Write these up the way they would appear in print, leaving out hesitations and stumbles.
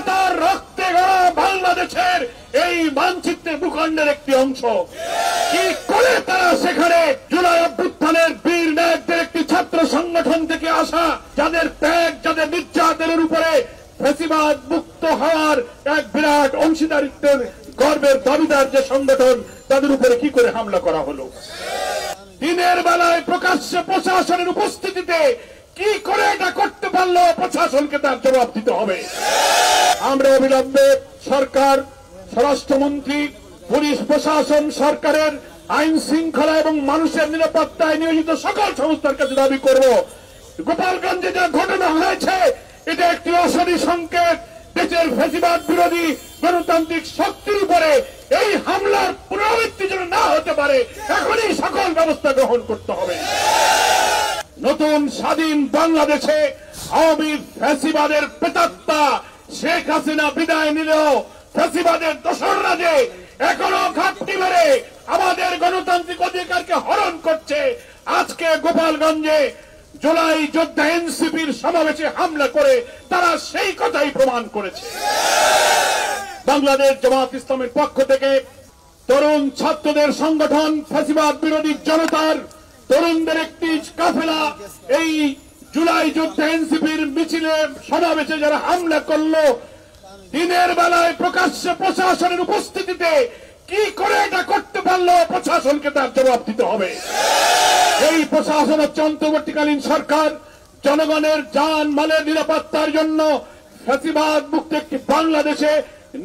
স্বাধীনতার রক্তে গড়া বাংলাদেশের এই মানচিত্রের ভূখণ্ডের একটি অংশ। কি করে তারা সেখানে জুলাই অভ্যুত্থানের বীর নায়কদের একটি ছাত্র সংগঠন থেকে আসা, যাদের ত্যাগ, যাদের নির্যাতনের উপরে ফ্যাসিবাদ মুক্ত হওয়ার এক বিরাট অংশীদারিত্বের গর্বের দাবিদার যে সংগঠন, তাদের উপরে কি করে হামলা করা হলো? দিনের বেলায় প্রকাশ্যে প্রশাসনের উপস্থিতিতে কি করে এটা করতে পারলো? প্রশাসনকে তার জবাব দিতে হবে। আমরা অবিলম্বে সরকার, স্বরাষ্ট্রমন্ত্রী, পুলিশ প্রশাসন, সরকারের আইন শৃঙ্খলা এবং মানুষের নিরাপত্তায় নিয়োজিত সকল সংস্থার কাছে দাবি করব, গোপালগঞ্জে যে ঘটনা হয়েছে এটা একটি অশনি সংকেত। দেশের ফ্যাসিবাদ বিরোধী গণতান্ত্রিক শক্তির উপরে এই হামলার পুনরাবৃত্তি যেন না হতে পারে, এখনই সকল ব্যবস্থা গ্রহণ করতে হবে। নতুন স্বাধীন বাংলাদেশে আওয়ামী ফ্যাসিবাদের প্রেতাত্মা শেখ হাসিনা বিদায় নিলেও ফ্যাসিবাদের দোসররা যে এখনো ঘাটতি মেরে আমাদের গণতান্ত্রিক অধিকারকে হরণ করছে, আজকে গোপালগঞ্জে জুলাই যোদ্ধা এনসিপির সমাবেশে হামলা করে তারা সেই কথাই প্রমাণ করেছে। বাংলাদেশ জামাত ইসলামের পক্ষ থেকে তরুণ ছাত্রদের সংগঠন ফ্যাসিবাদ বিরোধী জনতার তরুণদের একটি কাফেলা এই জুলাই যোদ্ধা এনসিপির মিছিলে সমাবেশে যারা হামলা করলো, দিনের বেলায় প্রকাশ্যে প্রশাসনের উপস্থিতিতে কি করে এটা করতে পারলো? প্রশাসনকে তার জবাব দিতে হবে। এই প্রশাসন হচ্ছে অন্তর্বর্তীকালীন সরকার। জনগণের জান মালের নিরাপত্তার জন্য ফ্যাসিবাদ মুক্ত একটি বাংলাদেশে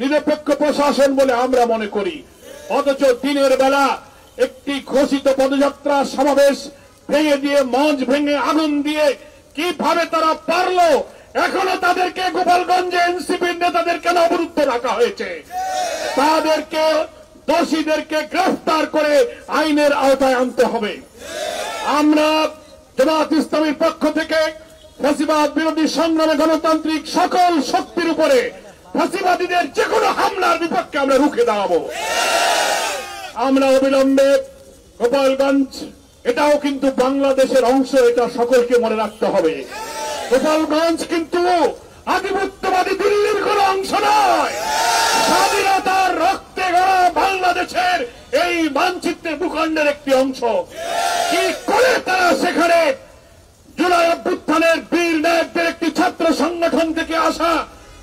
নিরপেক্ষ প্রশাসন বলে আমরা মনে করি। অথচ দিনের বেলা একটি ঘোষিত পদযাত্রা সমাবেশ ভেঙে দিয়ে, মঞ্চ ভেঙে আগুন দিয়ে কিভাবে তারা পারলো? এখনো তাদেরকে গোপালগঞ্জে এনসিপির নেতাদের কেন অবরুদ্ধ রাখা হয়েছে? তাদেরকে, দোষীদেরকে গ্রেফতার করে আইনের আওতায় আনতে হবে। আমরা জামাত ইসলামের পক্ষ থেকে ফ্যাসিবাদ বিরোধী সংগ্রামে গণতান্ত্রিক সকল শক্তির উপরে ফ্যাসিবাদীদের যে কোনো হামলার বিপক্ষে আমরা রুখে দাঁড়াবো। আমরা অবিলম্বে গোপালগঞ্জ, এটাও কিন্তু বাংলাদেশের অংশ, এটা সকলকে মনে রাখতে হবে। গোপালগঞ্জ কিন্তু আধিপত্যবাদী দিল্লির কোন অংশ নয়। স্বাধীনতার রক্তে গড়া বাংলাদেশের এই মানচিত্রের ভূখণ্ডের একটি অংশ। কি করে তারা সেখানে জুলাই অভ্যুত্থানের বীর নায়কদের একটি ছাত্র সংগঠন থেকে আসা,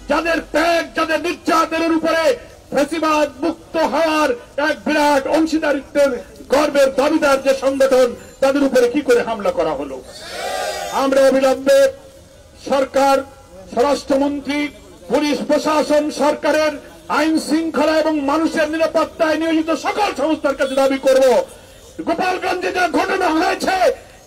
যাদের ত্যাগ, যাদের নির্যাতনের উপরে ফ্যাসিবাদ মুক্ত হওয়ার এক বিরাট অংশীদারিত্বের গর্বের দাবিদার যে সংগঠন, তাদের উপরে কি করে হামলা করা হলো? আমরা অবিলম্বে সরকার, স্বরাষ্ট্রমন্ত্রী, পুলিশ প্রশাসন, সরকারের আইন শৃঙ্খলা এবং মানুষের নিরাপত্তায় নিয়োজিত সকল সংস্থার কাছে দাবি করব, গোপালগঞ্জে যে ঘটনা হয়েছে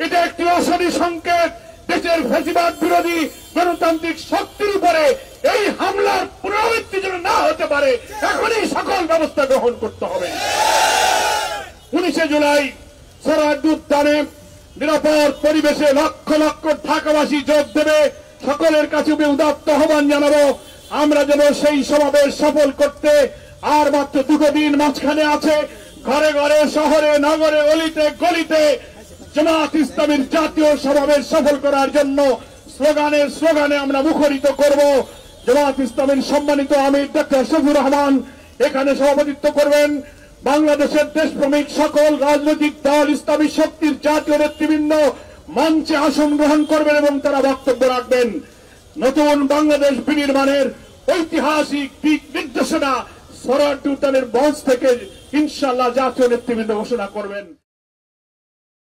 এটা একটি অশনি সংকেত। দেশের ফ্যাসিবাদ বিরোধী গণতান্ত্রিক শক্তির উপরে এই হামলার পুনরাবৃত্তি যেন না হতে পারে, এখনই সকল ব্যবস্থা গ্রহণ করতে হবে। 19 জুলাই সরার্দি উদ্যানে নিরাপদ পরিবেশে লক্ষ লক্ষ ঢাকাবাসী যোগ দেবে। সকলের কাছে উদাত্ত আহ্বান জানাবো, আমরা যেন সেই সমাবেশ সফল করতে আর মাত্র 2 দিন মাঝখানে আছে। ঘরে ঘরে, শহরে, নগরে, অলিতে গলিতে জামাত ইসলামীর জাতীয় সমাবেশ সফল করার জন্য স্লোগানে আমরা মুখরিত করব। জামাত ইসলামীর সম্মানিত আমির ডক্টর শফিউর রহমান এখানে সভাপতিত্ব করবেন। বাংলাদেশের দেশপ্রেমিক সকল রাজনৈতিক দল, ইসলামী শক্তির জাতীয় নেতৃবৃন্দ মঞ্চে আসন গ্রহণ করবেন এবং তারা বক্তব্য রাখবেন। নতুন বাংলাদেশ বিনির্মাণের ঐতিহাসিক দিক নির্দেশনা সরার্দি উদ্যানের মঞ্চ থেকে ইনশাআল্লাহ জাতীয় নেতৃবৃন্দ ঘোষণা করবেন।